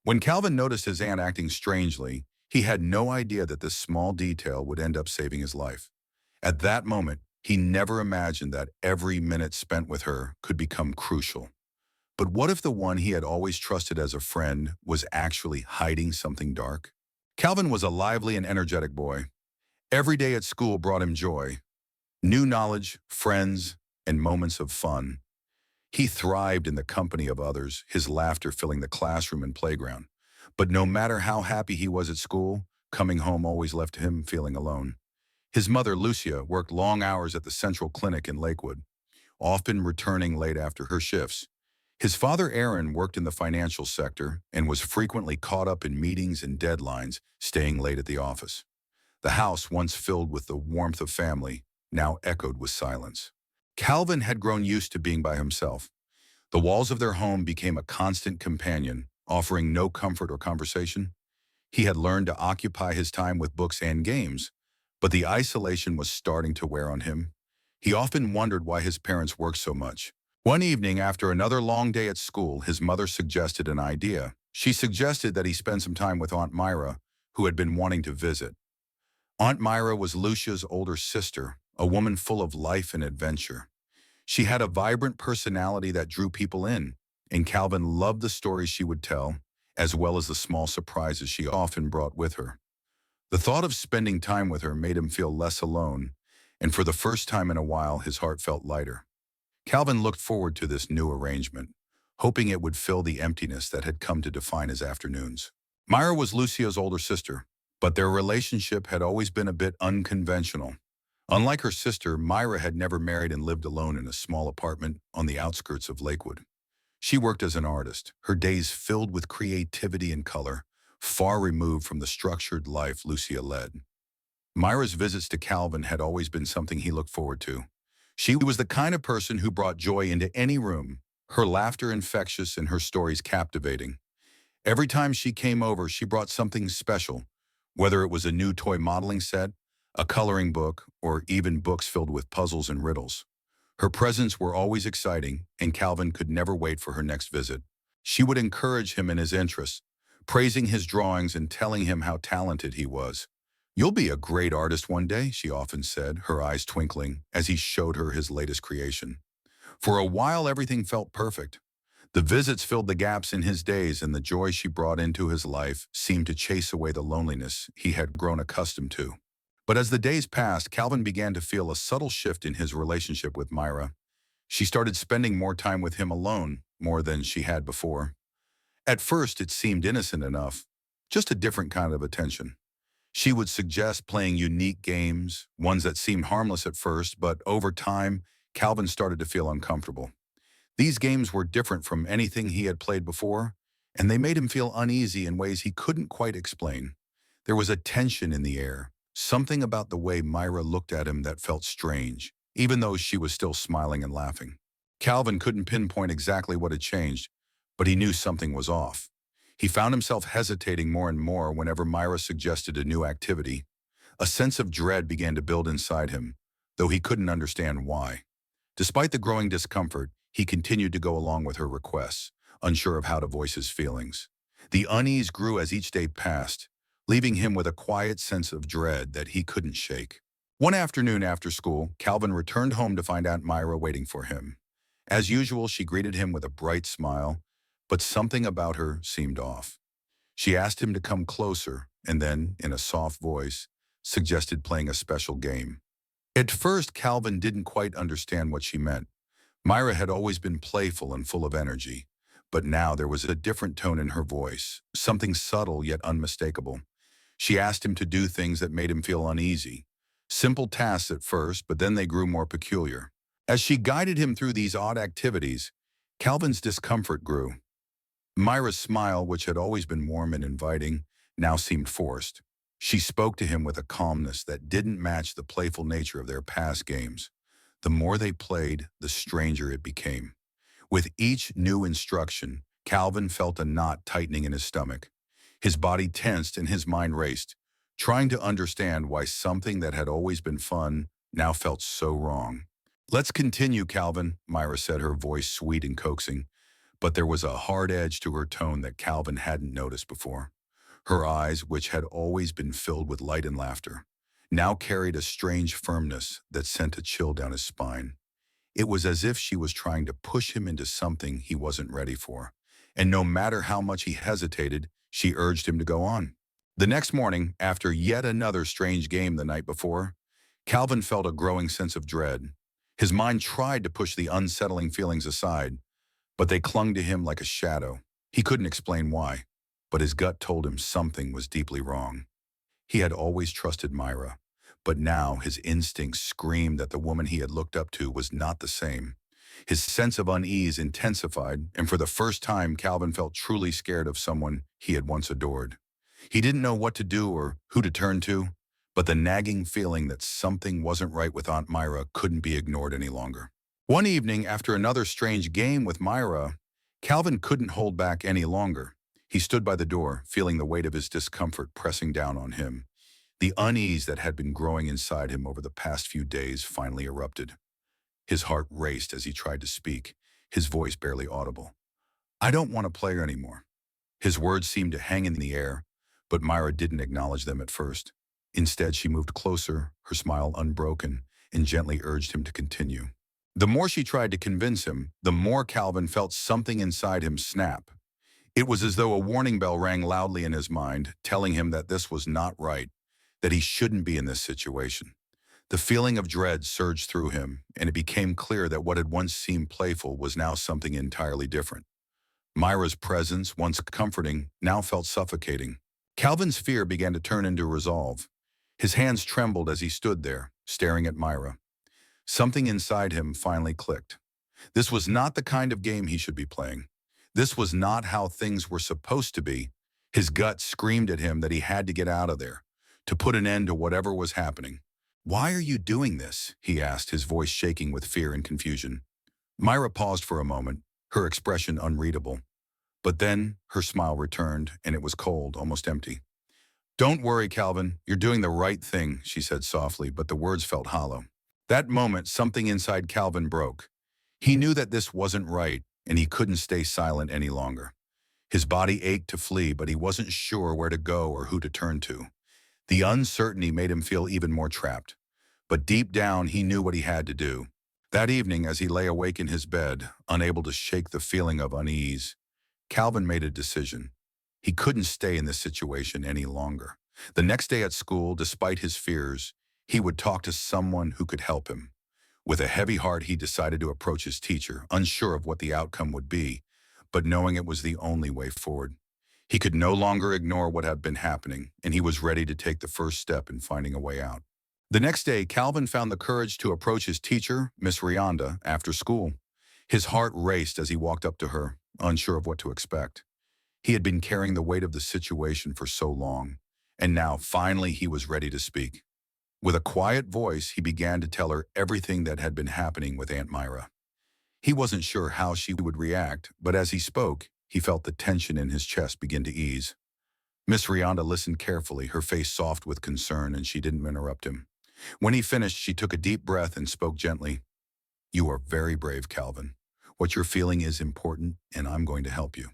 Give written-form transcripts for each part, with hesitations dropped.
When Calvin noticed his aunt acting strangely, he had no idea that this small detail would end up saving his life. At that moment, he never imagined that every minute spent with her could become crucial. But what if the one he had always trusted as a friend was actually hiding something dark? Calvin was a lively and energetic boy. Every day at school brought him joy, new knowledge, friends, and moments of fun. He thrived in the company of others, his laughter filling the classroom and playground. But no matter how happy he was at school, coming home always left him feeling alone. His mother, Lucia, worked long hours at the Central Clinic in Lakewood, often returning late after her shifts. His father, Aaron, worked in the financial sector and was frequently caught up in meetings and deadlines, staying late at the office. The house, once filled with the warmth of family, now echoed with silence. Calvin had grown used to being by himself. The walls of their home became a constant companion, offering no comfort or conversation. He had learned to occupy his time with books and games, but the isolation was starting to wear on him. He often wondered why his parents worked so much. One evening, after another long day at school, his mother suggested an idea. She suggested that he spend some time with Aunt Myra, who had been wanting to visit. Aunt Myra was Lucia's older sister, a woman full of life and adventure. She had a vibrant personality that drew people in, and Calvin loved the stories she would tell, as well as the small surprises she often brought with her. The thought of spending time with her made him feel less alone, and for the first time in a while, his heart felt lighter. Calvin looked forward to this new arrangement, hoping it would fill the emptiness that had come to define his afternoons. Myra was Lucia's older sister, but their relationship had always been a bit unconventional. Unlike her sister, Myra had never married and lived alone in a small apartment on the outskirts of Lakewood. She worked as an artist, her days filled with creativity and color, far removed from the structured life Lucia led. Myra's visits to Calvin had always been something he looked forward to. She was the kind of person who brought joy into any room, her laughter infectious and her stories captivating. Every time she came over, she brought something special, whether it was a new toy modeling set, a coloring book, or even books filled with puzzles and riddles. Her presents were always exciting, and Calvin could never wait for her next visit. She would encourage him in his interests, praising his drawings and telling him how talented he was. "You'll be a great artist one day," she often said, her eyes twinkling as he showed her his latest creation. For a while, everything felt perfect. The visits filled the gaps in his days, and the joy she brought into his life seemed to chase away the loneliness he had grown accustomed to. But as the days passed, Calvin began to feel a subtle shift in his relationship with Myra. She started spending more time with him alone, more than she had before. At first, it seemed innocent enough, just a different kind of attention. She would suggest playing unique games, ones that seemed harmless at first, but over time, Calvin started to feel uncomfortable. These games were different from anything he had played before, and they made him feel uneasy in ways he couldn't quite explain. There was a tension in the air, something about the way Myra looked at him that felt strange, even though she was still smiling and laughing. Calvin couldn't pinpoint exactly what had changed, but he knew something was off. He found himself hesitating more and more whenever Myra suggested a new activity. A sense of dread began to build inside him, though he couldn't understand why. Despite the growing discomfort, he continued to go along with her requests, unsure of how to voice his feelings. The unease grew as each day passed, leaving him with a quiet sense of dread that he couldn't shake. One afternoon after school, Calvin returned home to find Aunt Myra waiting for him. As usual, she greeted him with a bright smile, but something about her seemed off. She asked him to come closer and then, in a soft voice, suggested playing a special game. At first, Calvin didn't quite understand what she meant. Myra had always been playful and full of energy, but now there was a different tone in her voice, something subtle yet unmistakable. She asked him to do things that made him feel uneasy. Simple tasks at first, but then they grew more peculiar. As she guided him through these odd activities, Calvin's discomfort grew. Myra's smile, which had always been warm and inviting, now seemed forced. She spoke to him with a calmness that didn't match the playful nature of their past games. The more they played, the stranger it became. With each new instruction, Calvin felt a knot tightening in his stomach. His body tensed and his mind raced, trying to understand why something that had always been fun now felt so wrong. "Let's continue, Calvin," Myra said, her voice sweet and coaxing. but there was a hard edge to her tone that Calvin hadn't noticed before. Her eyes, which had always been filled with light and laughter, now carried a strange firmness that sent a chill down his spine. It was as if she was trying to push him into something he wasn't ready for. And no matter how much he hesitated, she urged him to go on. The next morning, after yet another strange game the night before, Calvin felt a growing sense of dread. His mind tried to push the unsettling feelings aside, but they clung to him like a shadow. He couldn't explain why, but his gut told him something was deeply wrong. He had always trusted Myra, but now his instincts screamed that the woman he had looked up to was not the same. His sense of unease intensified, and for the first time, Calvin felt truly scared of someone he had once adored. He didn't know what to do or who to turn to, but the nagging feeling that something wasn't right with Aunt Myra couldn't be ignored any longer. One evening, after another strange game with Myra, Calvin couldn't hold back any longer. He stood by the door, feeling the weight of his discomfort pressing down on him. The unease that had been growing inside him over the past few days finally erupted. His heart raced as he tried to speak, his voice barely audible. "I don't want to play her anymore." His words seemed to hang in the air, but Myra didn't acknowledge them at first. Instead, she moved closer, her smile unbroken, and gently urged him to continue. The more she tried to convince him, the more Calvin felt something inside him snap. It was as though a warning bell rang loudly in his mind, telling him that this was not right, that he shouldn't be in this situation. The feeling of dread surged through him, and it became clear that what had once seemed playful was now something entirely different. Myra's presence, once comforting, now felt suffocating. Calvin's fear began to turn into resolve. His hands trembled as he stood there, staring at Myra. Something inside him finally clicked. This was not the kind of game he should be playing. This was not how things were supposed to be. His gut screamed at him that he had to get out of there, to put an end to whatever was happening. "Why are you doing this?" he asked, his voice shaking with fear and confusion. Myra paused for a moment, her expression unreadable. But then her smile returned, and it was cold, almost empty. "Don't worry, Calvin, you're doing the right thing," she said softly, but the words felt hollow. That moment, something inside Calvin broke. He knew that this wasn't right, and he couldn't stay silent any longer. His body ached to flee, but he wasn't sure where to go or who to turn to. The uncertainty made him feel even more trapped. But deep down, he knew what he had to do. That evening, as he lay awake in his bed, unable to shake the feeling of unease, Calvin made a decision. He couldn't stay in this situation any longer. The next day at school, despite his fears, he would talk to someone who could help him. With a heavy heart, he decided to approach his teacher, unsure of what the outcome would be, but knowing it was the only way forward. He could no longer ignore what had been happening, and he was ready to take the first step in finding a way out. The next day, Calvin found the courage to approach his teacher, Miss Rianda, after school. His heart raced as he walked up to her, unsure of what to expect. He had been carrying the weight of the situation for so long, and now, finally, he was ready to speak. With a quiet voice, he began to tell her everything that had been happening with Aunt Myra. He wasn't sure how she would react, but as he spoke, he felt the tension in his chest begin to ease. Miss Rianda listened carefully, her face soft with concern, and she didn't interrupt him. When he finished, she took a deep breath and spoke gently. "You are very brave, Calvin. What you're feeling is important, and I'm going to help you."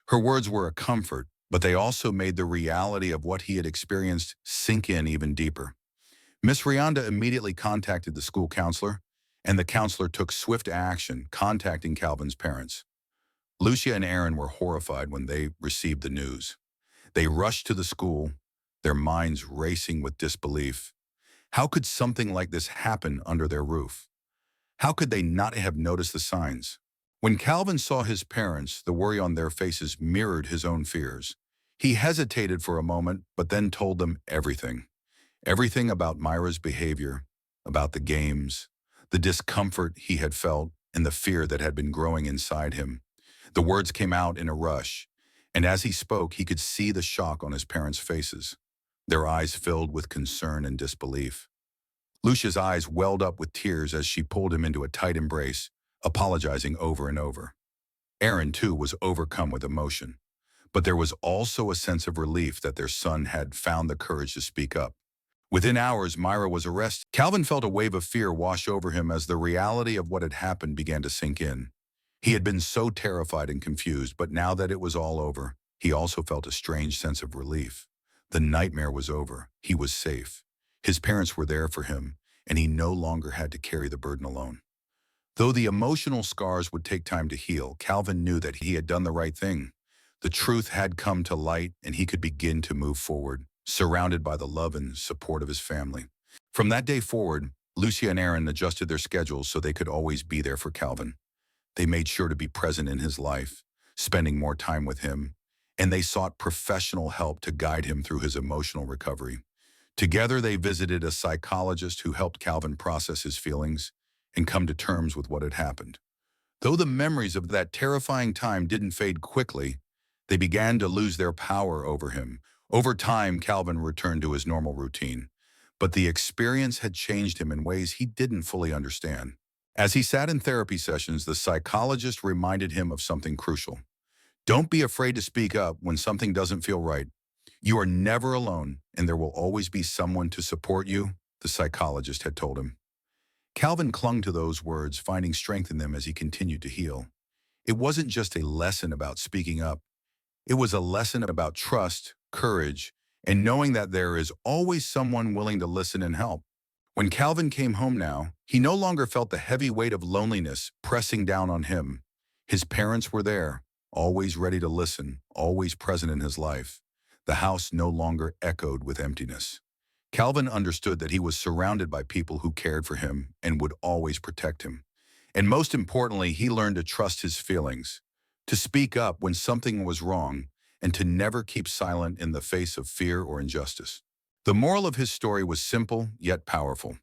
Her words were a comfort, but they also made the reality of what he had experienced sink in even deeper. Miss Rianda immediately contacted the school counselor, and the counselor took swift action, contacting Calvin's parents. Lucia and Aaron were horrified when they received the news. They rushed to the school, their minds racing with disbelief. How could something like this happen under their roof? How could they not have noticed the signs? When Calvin saw his parents, the worry on their faces mirrored his own fears. He hesitated for a moment, but then told them everything. Everything about Myra's behavior, about the games, the discomfort he had felt, and the fear that had been growing inside him. The words came out in a rush, and as he spoke, he could see the shock on his parents' faces. Their eyes filled with concern and disbelief. Lucia's eyes welled up with tears as she pulled him into a tight embrace, apologizing over and over. Aaron, too, was overcome with emotion, but there was also a sense of relief that their son had found the courage to speak up. Within hours, Myra was arrested. Calvin felt a wave of fear wash over him as the reality of what had happened began to sink in. He had been so terrified and confused, but now that it was all over, he also felt a strange sense of relief. The nightmare was over. He was safe. His parents were there for him, and he no longer had to carry the burden alone. Though the emotional scars would take time to heal, Calvin knew that he had done the right thing. The truth had come to light, and he could begin to move forward, surrounded by the love and support of his family. From that day forward, Lucia and Aaron adjusted their schedules so they could always be there for Calvin. They made sure to be present in his life, spending more time with him, and they sought professional help to guide him through his emotional recovery. Together, they visited a psychologist who helped Calvin process his feelings and come to terms with what had happened. Though the memories of that terrifying time didn't fade quickly, they began to lose their power over him. Over time, Calvin returned to his normal routine, but the experience had changed him in ways he didn't fully understand. As he sat in therapy sessions, the psychologist reminded him of something crucial. Don't be afraid to speak up when something doesn't feel right. You are never alone, and there will always be someone to support you, the psychologist had told him. Calvin clung to those words, finding strength in them as he continued to heal. It wasn't just a lesson about speaking up. It was a lesson about trust, courage, and knowing that there is always someone willing to listen and help. When Calvin came home now, he no longer felt the heavy weight of loneliness pressing down on him. His parents were there, always ready to listen, always present in his life. The house no longer echoed with emptiness. Calvin understood that he was surrounded by people who cared for him and would always protect him. And most importantly, he learned to trust his feelings, to speak up when something was wrong, and to never keep silent in the face of fear or injustice. The moral of his story was simple yet powerful.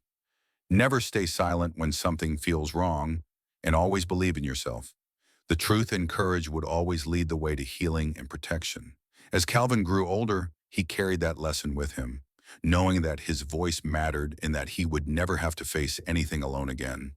Never stay silent when something feels wrong, and always believe in yourself. The truth and courage would always lead the way to healing and protection. As Calvin grew older, he carried that lesson with him, knowing that his voice mattered and that he would never have to face anything alone again.